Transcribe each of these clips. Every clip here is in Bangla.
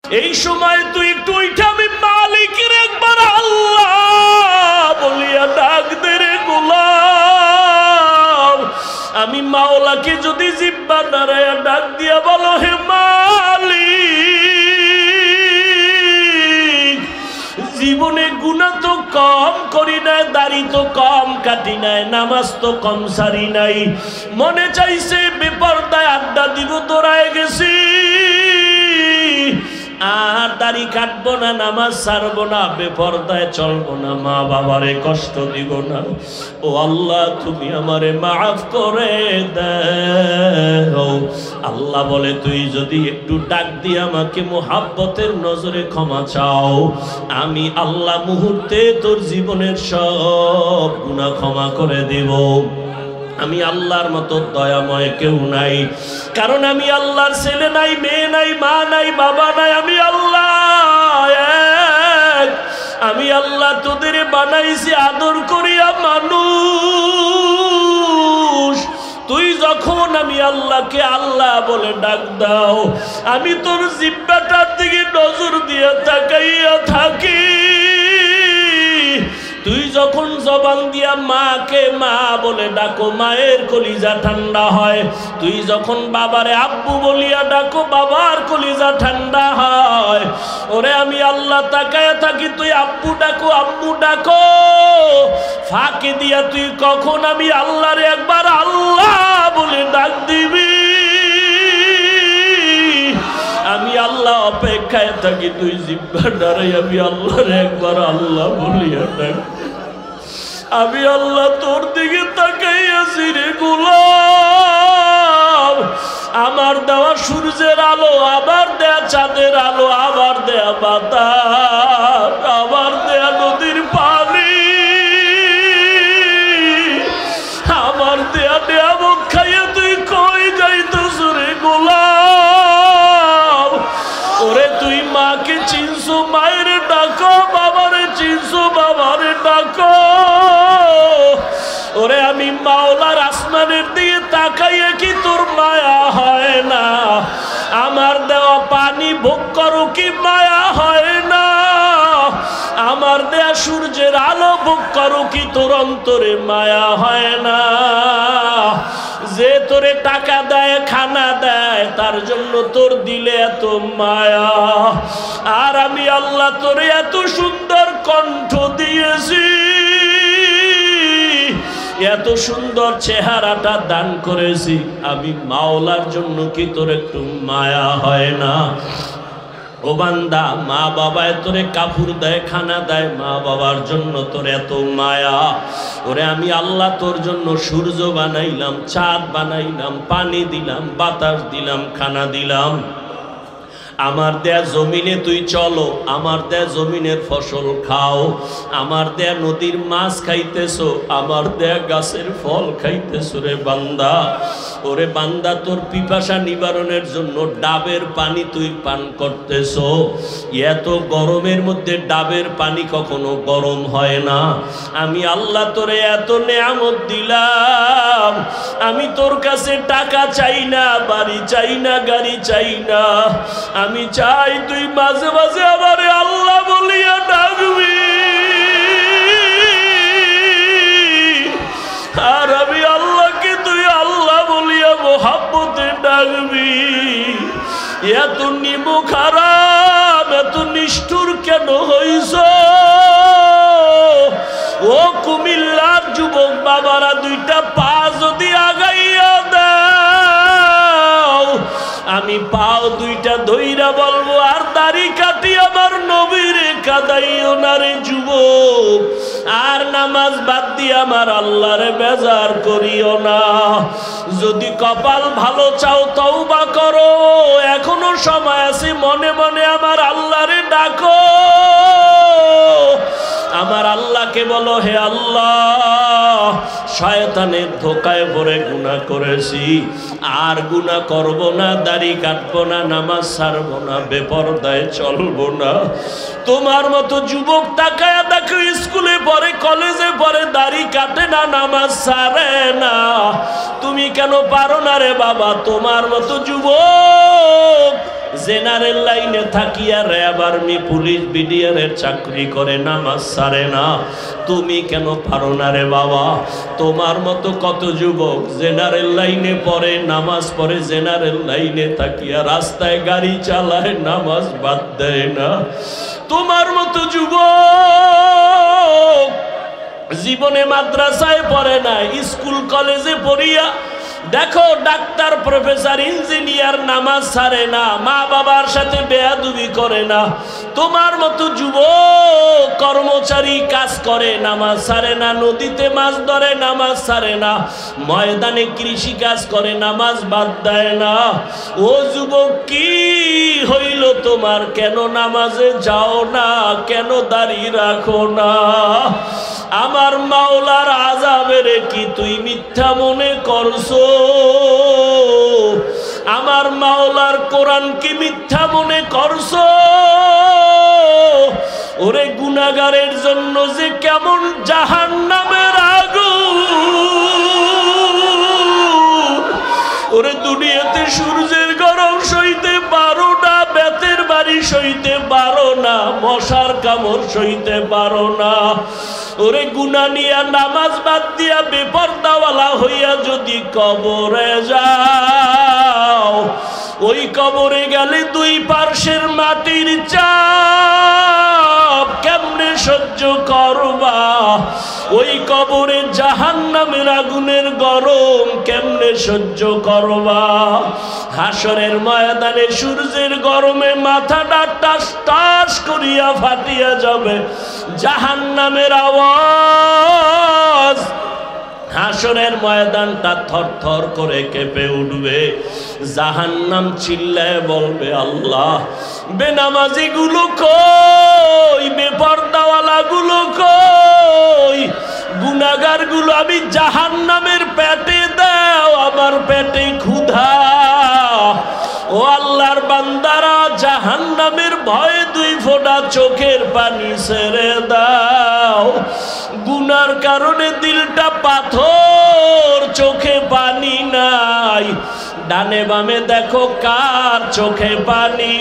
এই সময় তুই একটু উঠে আমি মালিকের একবার আল্লাহ বলিয়া ডাক দে রে গোলাম। আমি মাওলাকে যদি জিব্বা নাড়ায়া ডাক দিয়া বলো হে মালিক, জীবনে গুনাহ তো কম করি নাই, দাড়ি তো কম কাটি নাই, নামাজ তো কম সারি নাই, মনে চাইছে বেপরদায় আড্ডা দিব দৌড়ায় গেছি, আর দাড়ি কাটবো না, নামাজ ছাড়বো না, বেপরদায় চলবো না, মা বাবারে কষ্ট দিব না। ও আল্লাহ তুমি আমারে মাফ করে দাও। আল্লাহ বলে তুই যদি একটু ডাক দিয়ে আমাকে মোহাব্বতের নজরে ক্ষমা চাও, আমি আল্লাহ মুহূর্তে তোর জীবনের সব গুনাহ ক্ষমা করে দেব। আমি আল্লাহর মতো দয়াময় কেউ নাই, কারণ আমি আল্লাহর ছেলে নাই, মেয়ে নাই, মা নাই, বাবা নাই, আমি আল্লাহ এক। আমি আল্লাহ তোদের বানাইছি আদর করিয়া মানুষ। তুই যখন আমি আল্লাহকে আল্লাহ বলে ডাক দাও, আমি তোর জিব্বাটার দিকে নজর দিয়ে তাকাইয়া থাকি। তুই যখন জবান দিয়া মাকে মা বলে ডাকো, মায়ের কলিজা ঠান্ডা হয়। তুই যখন বাবারে আব্বু বলিয়া ডাকো, বাবার কলিজা ঠান্ডা হয়। ওরে আমি আল্লাহ তাকায়া থাকি, তুই আব্বু ডাকো, আব্বু ডাকো, ফাঁকে দিয়া তুই কখন আমি আল্লাহরে একবার আল্লাহ বলে ডাক দিবি। আমি আল্লাহ অপেক্ষায় থাকি, তুই জিব্বা ডারাই আমি আল্লাহরে একবার আল্লাহ বলিয়া ডাক। আমি আল্লাহ তোর দিকে তাকাইয়াছি রে গোলাম। আমার দেওয়া সূর্যের আলো, আবার দেয়া চাঁদের আলো, আবার দেয়া বাতাস, আবার দেয়া নদীর পানি, আমার দেয়া নিয়ামত খাইয়া তুই কই যাইতেছ রে গোলাম। ওরে তুই মাকে চিনছো, মায়ের ডাকো, বাবারে চিনছো, বাবারে ডাকো। ওরে আমি মাওলার আসমানের দিকে তাকাইয়ে কি তোর মায়া হয় না? আমার দেওয়া পানি ভোগ করো কি মায়া হয় না? আমার দেয়া সূর্যের আলো ভোগ করো কি তোর অন্তরে মায়া হয় না? যে তোরে টাকা দেয়, খানা দেয়, তার জন্য তোর দিলে এত মায়া। আর আমি আল্লাহ তোরে এত সুন্দর কণ্ঠ দিয়েছি, এত সুন্দর চেহারাটা দান করেছি, আমি মাওলার জন্য কি তোর একটু মায়া হয় না? ও বান্দা, মা বাবায় তোরে কাপড় দেয়, খানা দেয়, মা বাবার জন্য তোর এত মায়া। ওরে আমি আল্লাহ তোর জন্য সূর্য বানাইলাম, চাঁদ বানাইলাম, পানি দিলাম, বাতাস দিলাম, খানা দিলাম। আমার দেয়া জমিনে তুই চলো, আমার দেয়া জমিনের ফসল খাও, আমার দেয়া নদীর মাছ খাইতেছো, আমার দেয়া গাছের ফল খাইতেছো রে বান্দা। ওরে বান্দা, তোর পিপাসা নিবারণের জন্য ডাবের পানি তুই পান করতেছো। এত গরমের মধ্যে ডাবের পানি কখনো গরম হয় না। আমি আল্লাহ তোরে এত নেয়ামত দিলাম, আমি তোর কাছে টাকা চাই না, বাড়ি চাই না, গাড়ি চাই না। আমি চাই তুই মাঝে মাঝে আমারে আল্লাহ বলিয়া ডাকবি, আর আমি আল্লাহকে তুই আল্লাহ বলিয়া মোহাব্বতে ডাকবি। এত নিমুখ হারাম, এত নিষ্ঠুর কেন হইছ? ও কুমিল্লার যুবক বাবারা, দুইটা পা যদি আগাইয়া দাও, আমি পাও দুইটা ধইরা বলবো, আর দাড়ি কাটি আমার নবীরে কাদাইও না রে যুবক, আর নামাজ বাদ দিয়ে আমার আল্লাহরে বেজার করিও না। যদি কপাল ভালো চাও তওবা করো, এখনো সময় আছে, মনে মনে আমার আল্লাহরে ডাকো। আমার আল্লাহকে বলো, হে আল্লাহ, শয়তানের ধোকায় পড়ে গুনাহ করেছি, আর গুনাহ করব না, দাড়ি কাটবো না, নামাজ ছাড়বো না, বেপরদায় চলবো না। তোমার মতো যুবক তাকায়া দেখো, স্কুলে পড়ে, কলেজে পড়ে, দাড়ি কাটে না, নামাজ ছাড়ে না। তুমি কেন পারো না রে বাবা? তোমার মতো যুবক জেনারেল লাইনে থাকিয়া র্যাব আর্মি পুলিশ বিডিআরের চাকরি করে নামাজ ছাড়ে না, তুমি কেন পারো না রে বাবা? তোমার মতো কত যুবক জেনারেল লাইনে পড়ে, নামাজ পড়ে, জেনারেল লাইনে থাকিয়া রাস্তায় গাড়ি চালায়, নামাজ বাদ দেয় না। তোমার মতো যুবক জীবনে মাদ্রাসায় পড়ে না, স্কুল কলেজে পড়িয়া দেখো ডাক্তার প্রফেসর ইঞ্জিনিয়ার, নামাজ ছাড়ে না, মা বাবার সাথে বেয়াদবি করে না। তোমার মতো যুবক কর্মচারী কাজ করে, নামাজ ছাড়ে না, নদীতে মাছ ধরে, নামাজ ছাড়ে না, ময়দানে কৃষি কাজ করে, নামাজ বাদ দেয় না। ও যুবক কি হইল তোমার? কেন নামাজে যাও না? কেন দাঁড়িয়ে রাখো না? আমার মাওলার আযাবের কি তুই মিথ্যা মনে করছো? আমার মাওলার কোরআন কি মিথ্যা মনে করছো? ওরে গুনাহগারের জন্য যে কেমন জাহান্নামের আগুন, ওরে দুনিয়াতে সূর্যের গরম সইতে পারো না, বেতের বাড়ি সইতে পারো না, মশার কামড় সইতে পারো না। ওরে গুনাহ নিয়া নামাজ বাদ দিয়া বেপরদাওয়ালা হইয়া যদি কবরে যাও, ওই কবরে গেলে দুই পার্শ্বের মাটির চাপ কেমনে সহ্য করবা? ওই কবরে জাহান্নামের আগুনের গরম কেমনে সহ্য করবা? হাসরের ময়দানে সূর্যের গরমে মাথাটা টাস টাস করিয়া ফাটিয়া যাবে, জাহান্নামের আওয়াজ, হাসরের ময়দানটা থরথর করে কেঁপে উঠবে। জাহান্নাম চিল্লায় বলবে, আল্লাহ বেনামাজি গুলো কই, বেপরদাওয়ালা গুলো কই, গুনাহগার গুলো আমি জাহান্নামের পেটে দাও, আমার পেটে ক্ষুধা। ও আল্লাহর বান্দারা, জাহান্নামের ভয়ে দুই ফোঁটা চোখের পানি ছেড়ে দাও। গুনার কারণে দিলটা পাথর, চোখে পানি নাই। ডানে বামে দেখো কার চোখে পানি।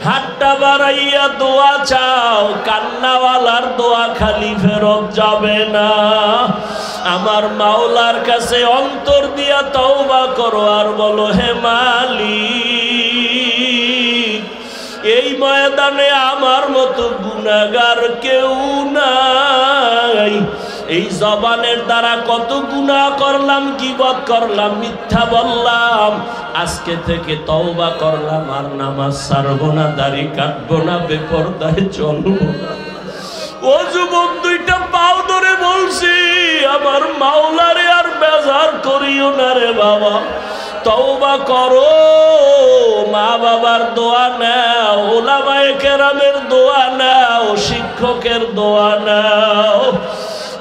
হাতটা বাড়াইয়া দোয়া চাও, কান্নাওয়ালার দোয়া খালি ফেরত যাবে না। আমার মাওলার কাছে অন্তর দিয়া তওবা করো আর বলো, হে মালিক, এই ময়দানে আমার মতো গুনাহগার কেউ নাই। এই জবানের দ্বারা কত গুনাহ করলাম, গীবত করলাম, মিথ্যা বললাম। আজকে থেকে তওবা করলাম, আর নামাজ ছাড়বো না, দাড়ি কাটবো না, বেপরদায় চলবো না। ও যুবক, দুইটা পাও ধরে বলছি, আমার মাওলারে আর বেজার করিও না রে বাবা। তওবা করো, মা বাবার দোয়া নাও, উলামায়ে কেরামের দোয়া নাও, শিক্ষকের দোয়া নাও।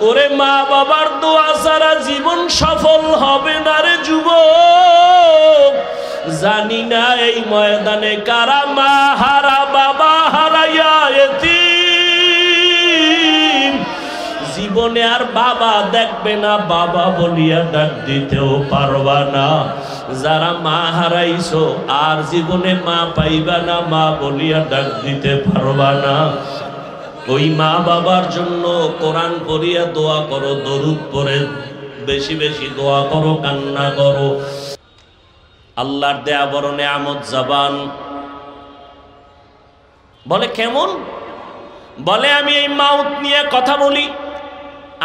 ওরে মা বাবার দোয়া ছাড়া জীবন সফল হবে না রে যুবক। জানি না এই ময়দানে কারা মা হারা, বাবা হারাইয়া এতিম, জীবনে আর বাবা দেখবে না, বাবা বলিয়া ডাক দিতেও পারবা না। যারা মা হারাইছো আর জীবনে মা পাইবা না, মা বলিয়া ডাক দিতে পারবা না। ওই মা বাবার জন্য কোরআন পড়িয়া দোয়া করো, দরুদ পড়ে বেশি বেশি দোয়া করো, কান্না করো। আল্লাহর দেয়া বড় নেয়ামত জবান। বলে কেমন? বলে আমি এই মাউথ নিয়ে কথা বলি,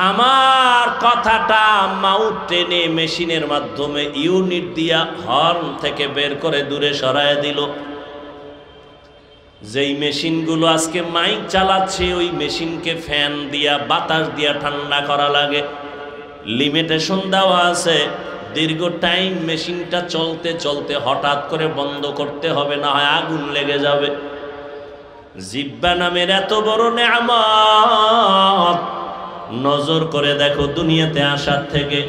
আমার কথাটা মাউথ টেনে মেশিনের মাধ্যমে ইউনিট দিয়া হর্ন থেকে বের করে দূরে সরায় দিল। যেই মেশিনগুলো আজকে মাইক চালাচ্ছে, ওই মেশিনকে ফ্যান দিয়া বাতাস দিয়া ঠান্ডা করা লাগে, লিমিটেশন দেওয়া আছে। দীর্ঘ টাইম মেশিনটা চলতে চলতে হঠাৎ করে বন্ধ করতে হবে, না হয় আগুন লেগে যাবে। জিহ্বা নামের এত বড় নেয়ামত, নজর করে দেখো দুনিয়াতে আসার থেকে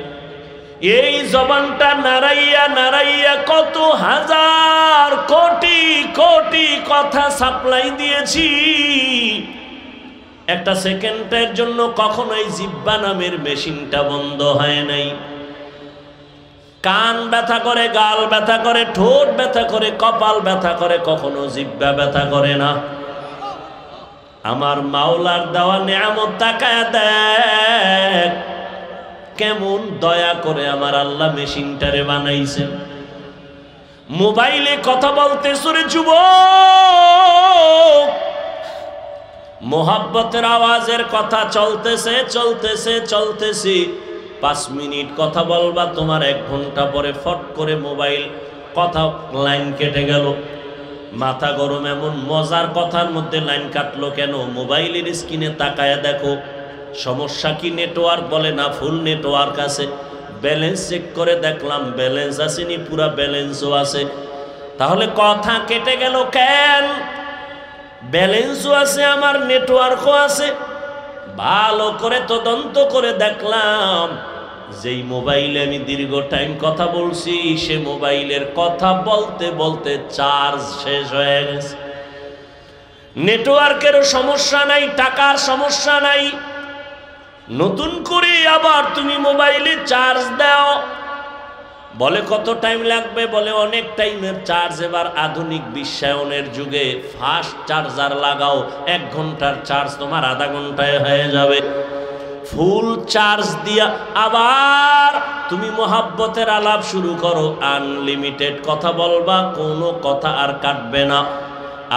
এই জবানটা নাড়াইয়া নাড়াইয়া কত হাজার কোটি কোটি কথা সাপ্লাই দিয়েছি। একটা সেকেন্ডের জন্য কখনোই জিহ্বা নামের মেশিনটা বন্ধ হয় নাই। কান ব্যথা করে, গাল ব্যথা করে, ঠোঁট ব্যথা করে, কপাল ব্যথা করে, কখনো জিহ্বা ব্যথা করে না। আমার মাওলার দেওয়া নিয়ামত তাকায়া দেখ, কেমন দয়া করে আমার আল্লাহ মেশিনটারে বানাইছেন। মোবাইলে কথা বলতেছ রে যুবক, মোহাব্বতের আওয়াজের কথা চলতেছে চলতেছে চলতেছে, 5 মিনিট কথা বলবা, তোমার 1 ঘন্টা পরে ফট করে মোবাইল কথা লাইন কেটে গেল। মাথা গরম, এমন মজার কথার মধ্যে লাইন কাটলো কেন? মোবাইলের স্ক্রিনে তাকায় দেখো সমস্যা কি, নেটওয়ার্ক বলে না ফুল নেটওয়ার্ক আছে। ব্যালেন্স চেক করে দেখলাম ব্যালেন্স আসেনি, পুরা ব্যালেন্সও আছে। তাহলে কথা কেটে গেল কেন? ব্যালেন্সও আছে, আমার নেটওয়ার্কও আছে। ভালো করে তদন্ত করে দেখলাম যেই মোবাইলে আমি দীর্ঘ টাইম কথা বলছি, সে মোবাইলের কথা বলতে বলতে চার্জ শেষ হয়ে গেছে। নেটওয়ার্কেরও সমস্যা নাই, টাকার সমস্যা নাই, নতুন করে আবার তুমি মোবাইলে চার্জ দাও। বলে কত টাইম লাগবে? বলে অনেক টাইমের চার্জ। এবার আধুনিক বিশ্বায়নের যুগে ফাস্ট চার্জার লাগাও, 1 ঘন্টার চার্জ তোমার আধা ঘন্টায় হয়ে যাবে। ফুল চার্জ দিয়া আবার তুমি মোহাব্বতের আলাপ শুরু করো, আনলিমিটেড কথা বলবা, কোনো কথা আর কাটবে না।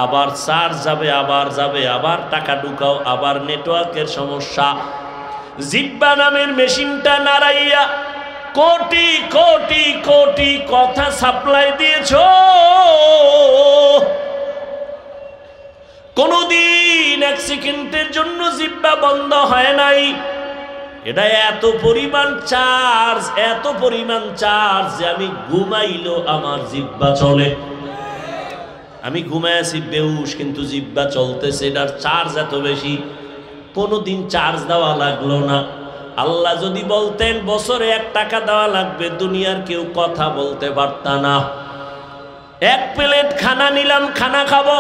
আবার চার্জ যাবে, আবার যাবে, আবার টাকা ঢুকাও, আবার নেটওয়ার্কের সমস্যা। জিহ্বা নামের মেশিনটা নাড়াইয়া কোটি কোটি কোটি কথা সাপ্লাই দিয়েছ, কোনদিন 1 সেকেন্ডের জন্য জিহ্বা বন্ধ হয় নাই। এটা এত পরিমাণ চার্জ, এত পরিমাণ চার্জ যে আমি ঘুমাইলো আমার জিহ্বা চলে। আমি ঘুমায় আছি বেহুশ, কিন্তু জিহ্বা চলতেছে, এটার চার্জ এত বেশি। কোনোদিন চার্জ দেওয়া লাগলো না। আল্লাহ যদি বলতেন বছরে 1 টাকা দেওয়া লাগবে, দুনিয়ার কেউ কথা বলতে পারত না। 1 প্লেট খানা নিলাম, খানা খাবো,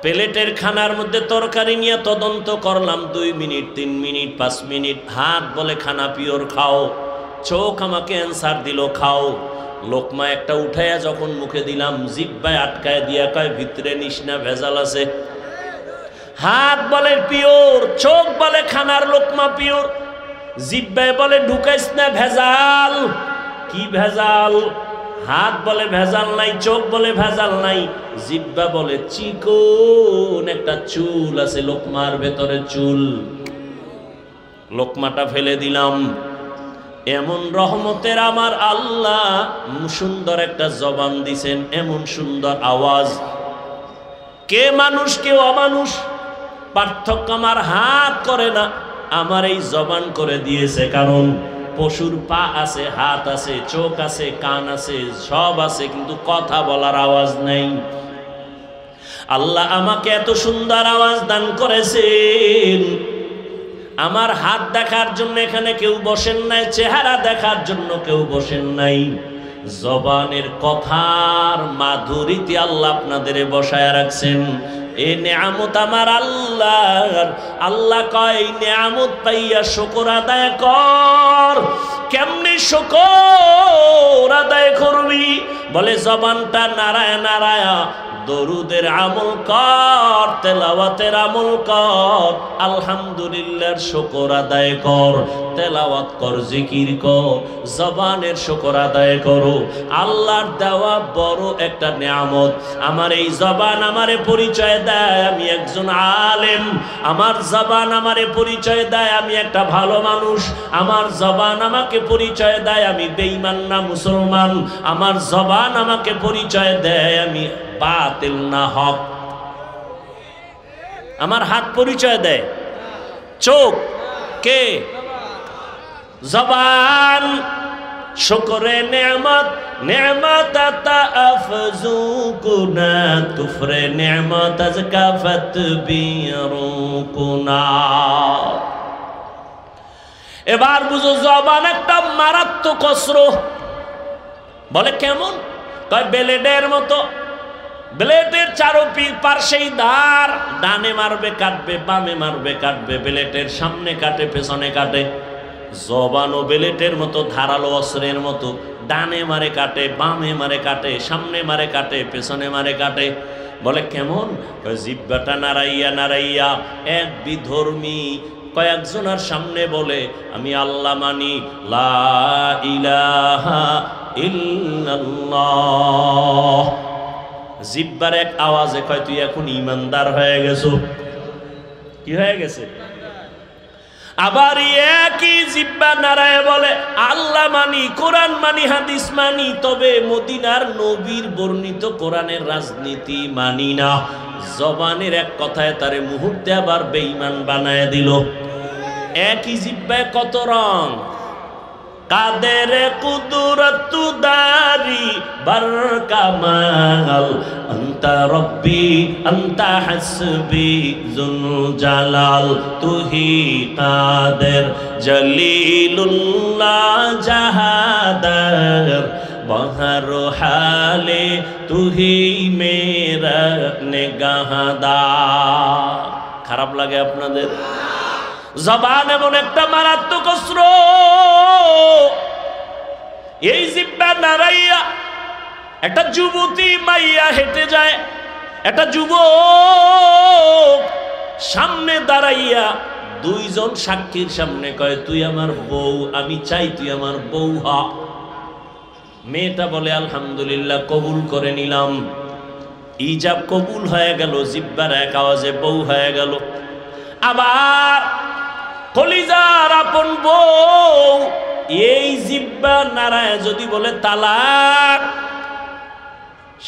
প্লেটের খানার মধ্যে তরকারি নিয়ে তদন্ত করলাম 2 মিনিট, 3 মিনিট, 5 মিনিট। হাত বলে খানা পিওর খাও, চোখ আমাকে অ্যান্সার দিল খাও। লোকমা একটা উঠাইয়া যখন মুখে দিলাম, জিহ্বায় আটকায় দিয়া কয় ভিতরে নিস না, ভেজাল আছে। হাত বলে পিওর, চোখ বলে খানার লোকমা পিওর, জিহ্বায় বলে ঢুকাইস না, ভেজাল। কি ভেজাল? হাত বলে ভেজাল নাই, চোখ বলে ভেজাল নাই, জিহ্বা বলে চিকন একটা চুল আছে লোকমার ভেতরে, চুল। লোকমাটা ফেলে দিলাম। এমন রহমতের আমার আল্লাহ সুন্দর একটা জবান দিছেন, এমন সুন্দর আওয়াজ। কে মানুষ কে অমানুষ পার্থক্য আমার হাত করে না, আমার এই জবান করে দিয়েছে। কারণ পশুর পা আছে, হাত আছে, চোখ আছে, কান আছে, সব আছে, কিন্তু কথা বলার আওয়াজ নেই। আল্লাহ আমাকে এত সুন্দর আওয়াজ দান করেছেন। আমার হাত দেখার জন্য এখানে কেউ বসেন নাই, চেহারা দেখার জন্য কেউ বসেন নাই, জবানের কথার মাধুরীতে আল্লাহ আপনাদের বসায় রাখছেন। এই নিয়ামত আমার আল্লাহর। আল্লাহ কয় এই নিয়ামত পাইয়া শুকর আদায় কর। কেমনে শুকর আদায় করবি? বলে জবানটা নারায় নারায়া দরুদের আমল কর, তেলাওয়াতের আমল কর, আলহামদুলিল্লাহর শুকর আদায় কর, তেলাওয়াত কর, জিকির কর, জবানের শুকর আদায় করো। আল্লাহর দেওয়া বড় একটা নিয়ামত। আমার এই জবান আমারে পরিচয় দেয় আমি একজন আলেম, আমার জবান আমারে পরিচয় দেয় আমি একটা ভালো মানুষ, আমার জবান আমাকে পরিচয় দেয় আমি বেঈমান না মুসলমান, আমার জবান আমাকে পরিচয় দেয় আমি বাতিল না হক। আমার হাত পরিচয় দেয়, চোখ কে? জবান। শুকরে নেয়ামত, নেয়ামত আতা আফজু কুনা, কুফরে নেয়ামত আজকাফত বিরু কুনা। এবার বুঝো জবান একটা মারাত্মক অস্ত্র। বলে কেমন? কয় ব্লেডের মতো। ব্লেডের পার্শ্বেই ধার, ডানে মারবে কাটবে, বামে মারবে কাটবে, ব্লেডের সামনে কাটে পেছনে কাটে। জবানও ব্লেডের মতো, ধারালো অস্ত্রের মতো। ডানে মারে কাটে, বামে মারে কাটে, সামনে মারে কাটে, পেছনে মারে কাটে। বলে কেমন? জিহ্বাটা নাড়াইয়া নাড়াইয়া এক বিধর্মী কয়েকজনের সামনে বলে আমি আল্লাহ মানি, লা ইলাহা ইল্লাল্লাহ। জিহ্বার এক আওয়াজে কয় তুই এখন ইমানদার হয়ে গেছো। কি হয়ে গেছে? আবার একই জিহ্বা নারায় বলে আল্লাহ মানি, কোরআন মানি, হাদিস মানি, তবে মদিনার নবীর বর্ণিত কোরআনের রাজনীতি মানি না। জবানের এক কথায় তারে মুহূর্তে আবার বেঈমান বানায় দিল। একই জিহ্বায় কত রং। কাদের কুদরত দারি বার কামাল, আনতা রব্বি আনতা হাসবি যুল জালাল, তুহি কাদের জলিলুল্লাহ জাহাদার, বহর হালে তুহি মেরা নেগাহদার। খারাপ লাগে আপনাদের? জবান এমন একটা মারাত্মক অস্ত্র। এই জিহ্বা নাড়াইয়া একটা যুবতী মাইয়া হেঁটে যায়, একটা যুবক সামনে দাঁড়াইয়া দুইজন সাক্ষীর সামনে কয় তুই আমার বউ, আমি চাই তুই আমার বউ হ। মেয়েটা বলে আলহামদুলিল্লাহ, কবুল করে নিলাম। ইজাব কবুল হয়ে গেল, জিহ্বার এক আওয়াজে বউ হয়ে গেল। আবার কলিজার আপন বউ এই জিহ্বা নাড়ায় যদি বলে তালাক,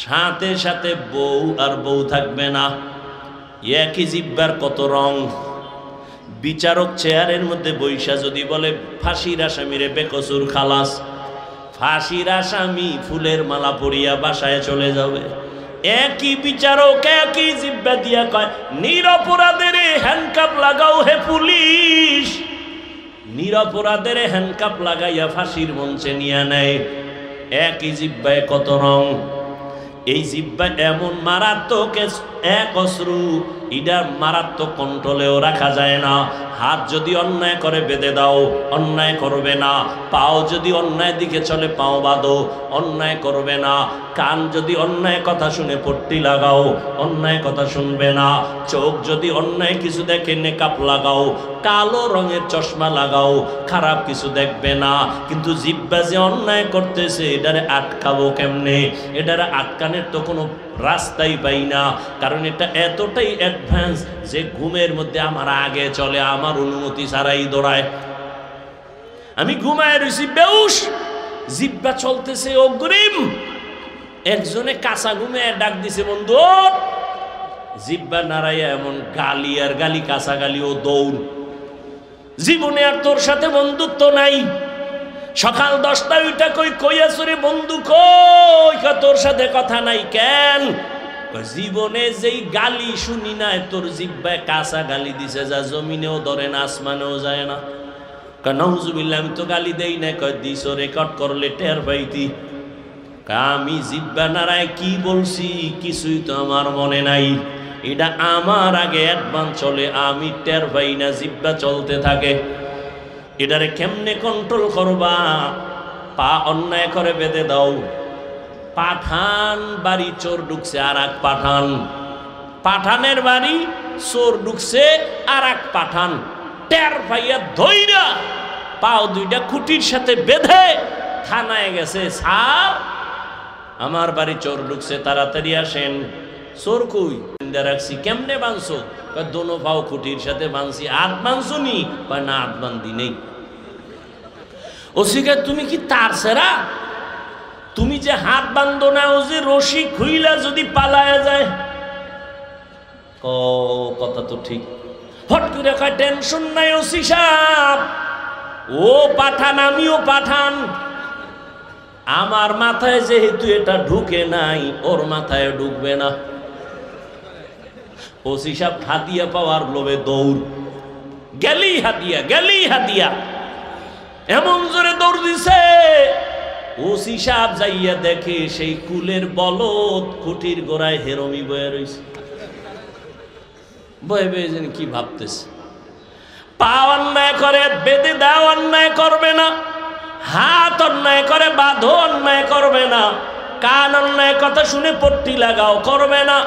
সাথে সাথে বউ আর বউ থাকবে না। একই জিহ্বার কত রং। বিচারক চেয়ারের মধ্যে বৈশা যদি বলে ফাঁসির আসামিরে বেকসুর খালাস, ফাঁসির আসামি ফুলের মালা পরিয়া বাসায় চলে যাবে। একই বিচারক একই জিহ্বা দিয়া কয় নিরপরাধের হ্যান্ডকাপ লাগাও হে পুলিশ, নিরপরাধের হ্যান্ডকাপ লাগাইয়া ফাঁসির মঞ্চে নিয়ে নেয়। একই জিহ্বায় কত রং। এই জিহ্বা এমন মারাত্মক এক অশ্রু, ইডার মারাত্মক কন্ট্রোলেও রাখা যায় না। হাত যদি অন্যায় করে বেঁধে দাও, অন্যায় করবে না। পাও যদি অন্যায় দিকে চলে, পাও বাঁধো, অন্যায় করবে না। কান যদি অন্যায় কথা শুনে পট্টি লাগাও, অন্যায় কথা শুনবে না। চোখ যদি অন্যায় কিছু দেখে নেকাপ লাগাও, কালো রঙের চশমা লাগাও, খারাপ কিছু দেখবে না। কিন্তু জিহ্বা যে অন্যায় করতেছে, এটারে আটকাবো কেমনে? এটারে আটকানোর তো কোনো রাস্তাই পাই না। কারণ এটা এতটাই অ্যাডভান্স যে ঘুমের মধ্যে আমার আগে চলে, আমার অনুমতি ছাড়াই দৌড়ায়। আমি ঘুমায় রয়েছি বেউস, জিহ্বা চলতেছে অগ্রিম। একজনে কাঁচা ঘুমে ডাক দিছে বন্ধু, জিহ্বা নাড়াইয়া এমন গালি আর গালি, কাঁচা গালি ও দৌড়। জীবনে আর তোর সাথে বন্ধুত্ব নাই। সকাল 10টায় ওইটা কই আসরে বন্ধু কই, তোর সাথে কথা নাই কেন? জীবনে যেই গালি শুনি না, তোর জিহ্বায় কাঁচা গালি দিছে যা জমিনেও ধরে না, আসমানেও যায় না। নাউজুবিল্লাহ, আমি তো গালি দেই না। কয় দিছো, রেকর্ড করলে টের পাইতি। আমি জিহ্বা নাড়ায় কি বলছি কিছুই তো আমার মনে নাই। এটা আমার আগে অ্যাডভান্স চলে, আমি টের পাই না, জিহ্বা চলতে থাকে। এটারে কেমনে কন্ট্রোল করবা? পা অন্যায় করে বেঁধে দাও। পাঠান বাড়ি চোর ঢুকছে, আর এক পাঠান, পাঠানের বাড়ি চোর ঢুকছে, আর এক পাঠান টের পাইয়া ধইরা পাও দুইটা খুঁটির সাথে বেঁধে থানায় গেছে। স্যার, আমার বাড়ি চোর ঢুকছে, তাড়াতাড়ি আসেন। চোর কই? রাখছি। কেমনে বাঁধছো? দোনো পাও খুঁটির সাথে বাঁধছি। হাত বাঁধছো নি? না, হাত বান্ধি নেই। ওসিকা, তুমি কি তার সেরা? তুমি যে হাত বান্ধো না, ও যে রশি খুইলা যদি পালায়া যায়। কথা তো ঠিক। হট করে কয় টেনশন নাই ওসি সাহেব, ও পাঠান আমিও পাঠান। আমার মাথায় যেহেতু এটা ঢুকে নাই, ওর মাথায় ঢুকবে না। ওসি সাহেব হাতিয়া পাওয়ার লোভে দৌড়, গেলি হাতিয়া, গেলি হাতিয়া, এমন জোরে দৌড় দিছে। ওসি সাহেব যাইয়া দেখে সেই কুলের বলদ খুঁটির গোড়ায় হেরমি বয়ে রয়েছে। বয়ে বয়ে যেন কি ভাবতেছে। পা অন্যায় করে বেঁধে দাও, অন্যায় করবে না। হাত অন্যায় করে বাঁধো, অন্যায় করবে না। কান অন্যায় কথা শুনে পট্টি লাগাও, করবে না।